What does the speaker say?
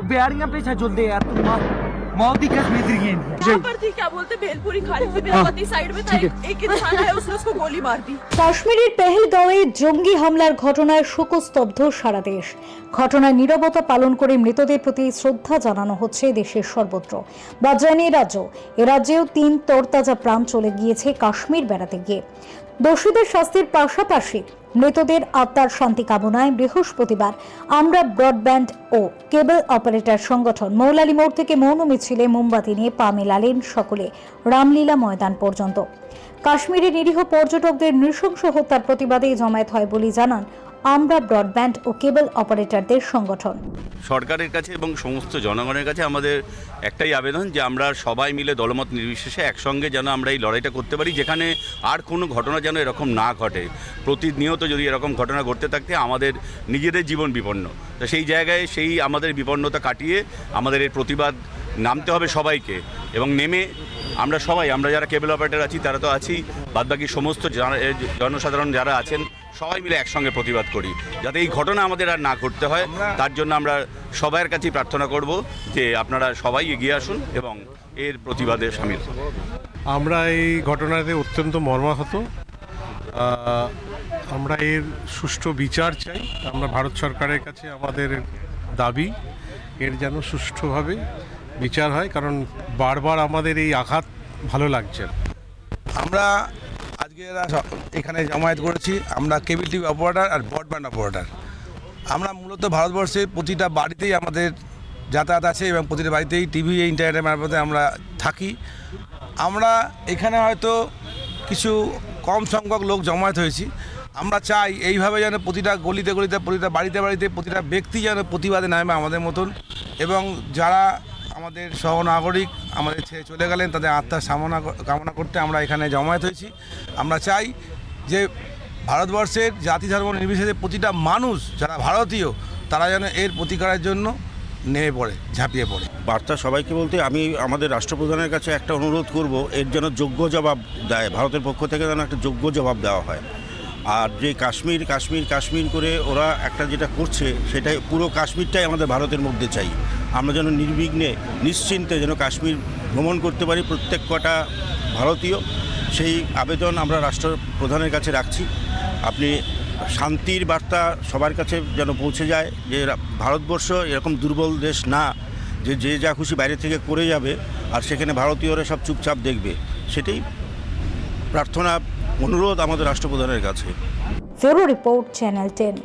Bearing पे छजोल दे यार तुम मौत ही कस मित्र की यहाँ पर थी क्या बोलते भेलपुरी खा रही थी मेरा पति साइड में था एक इंसान है उसने उसको गोली मार दी। কাশ্মীরের পেহেলগাঁওয়ে জঙ্গি হামলার ঘটনায় শোকস্তব্ধ সারা দেশ। ঘটনায় নীরবতা পালন করে মৃতদের প্রতি শ্রদ্ধা জানানো হচ্ছে দেশের সর্বত্র। বাজায়নি এ রাজ্যেও 3 তরতাজা প্রাণ চলে গিয়েছে কাশ্মীর বেড়াতে গিয়ে। দোষীদের শাস্তির পাশাপাশি মৃতদের আত্মার শান্তি কামনায় বৃহস্পতিবার আমরা ব্রডব্যান্ড ও কেবল অপারেটর সংগঠন মৌলালী মোড় থেকে মৌন মিছিলে মোমবাতি নিয়ে পা মেলালেন সকলে রামলীলা ময়দান পর্যন্ত। কাশ্মীরে নিরীহ পর্যটকদের নৃশংস হত্যার প্রতিবাদে জমায়েত হয় বলে জানান আমরা ব্রডব্যান্ড ও কেবল অপারেটরদের সংগঠন। সরকারের কাছে এবং সমস্ত জনগণের কাছে আমাদের একটাই আবেদন যে আমরা সবাই মিলে দলমত নির্বিশেষে একসঙ্গে যেন আমরা এই লড়াইটা করতে পারি, যেখানে আর কোনো ঘটনা যেন এরকম না ঘটে। প্রতিনিয়ত যদি এরকম ঘটনা ঘটতে থাকতে আমাদের নিজেদের জীবন বিপন্ন, তো সেই জায়গায় সেই আমাদের বিপন্নতা কাটিয়ে আমাদের এর প্রতিবাদ নামতে হবে সবাইকে। এবং নেমে আমরা যারা কেবল অপারেটর আছি তারা তো আছি, বাদবাকি সমস্ত জনসাধারণ যারা আছেন সবাই মিলে একসঙ্গে প্রতিবাদ করি, যাতে এই ঘটনা আমাদের আর না ঘটতে হয়। তার জন্য আমরা সবার কাছেই প্রার্থনা করব যে আপনারা সবাই এগিয়ে আসুন এবং এর প্রতিবাদে সামিল হন। আমরা এই ঘটনাতে অত্যন্ত মর্মাহত। আমরা এর সুষ্ঠু বিচার চাই। আমরা ভারত সরকারের কাছে আমাদের দাবি এর যেন সুষ্ঠুভাবে বিচার হয়, কারণ বারবার আমাদের এই আঘাত ভালো লাগছে। আমরা আজকে এখানে জমায়েত করেছি, আমরা কেবল টিভি অপারেটর আর ব্রডব্যান্ড অপারেটর। আমরা মূলত ভারতবর্ষের প্রতিটা বাড়িতেই আমাদের যাতায়াত আছে এবং প্রতিটা বাড়িতেই টিভি ইন্টারনেটের মারফতে আমরা থাকি। আমরা এখানে হয়তো কিছু কম সংখ্যক লোক জমায়েত হয়েছি। আমরা চাই এইভাবে যেন প্রতিটা গলিতে গলিতে, প্রতিটা বাড়িতে বাড়িতে প্রতিটা ব্যক্তি যেন প্রতিবাদে নামে আমাদের মতন, এবং যারা আমাদের সহনাগরিক আমাদের ছেড়ে চলে গেলেন তাদের আত্মার কামনা করতে আমরা এখানে জমায়েত হয়েছি। আমরা চাই যে ভারতবর্ষের জাতি ধর্ম নির্বিশেষে প্রতিটা মানুষ যারা ভারতীয় তারা যেন এর প্রতিকারের জন্য নেমে পড়ে, ঝাঁপিয়ে পড়ে। বার্তা সবাইকে বলতে আমি আমাদের রাষ্ট্রপ্রধানের কাছে একটা অনুরোধ করব, এর যেন যোগ্য জবাব দেয়, ভারতের পক্ষ থেকে যেন একটা যোগ্য জবাব দেওয়া হয়। আর যে কাশ্মীর কাশ্মীর কাশ্মীর করে ওরা একটা যেটা করছে, সেটাই পুরো কাশ্মীরটাই আমাদের ভারতের মধ্যে চাই। আমরা যেন নির্বিঘ্নে নিশ্চিন্তে যেন কাশ্মীর ভ্রমণ করতে পারি প্রত্যেক কটা ভারতীয়, সেই আবেদন আমরা রাষ্ট্রপ্রধানের কাছে রাখছি। আপনি শান্তির বার্তা সবার কাছে যেন পৌঁছে যায়, যে ভারতবর্ষ এরকম দুর্বল দেশ না যে যে যা খুশি বাইরে থেকে করে যাবে আর সেখানে ভারতীয়রা সব চুপচাপ দেখবে। সেটাই প্রার্থনা, অনুরোধ আমাদের রাষ্ট্রপ্রধানের কাছে। ফেরো রিপোর্ট, চ্যানেল 10।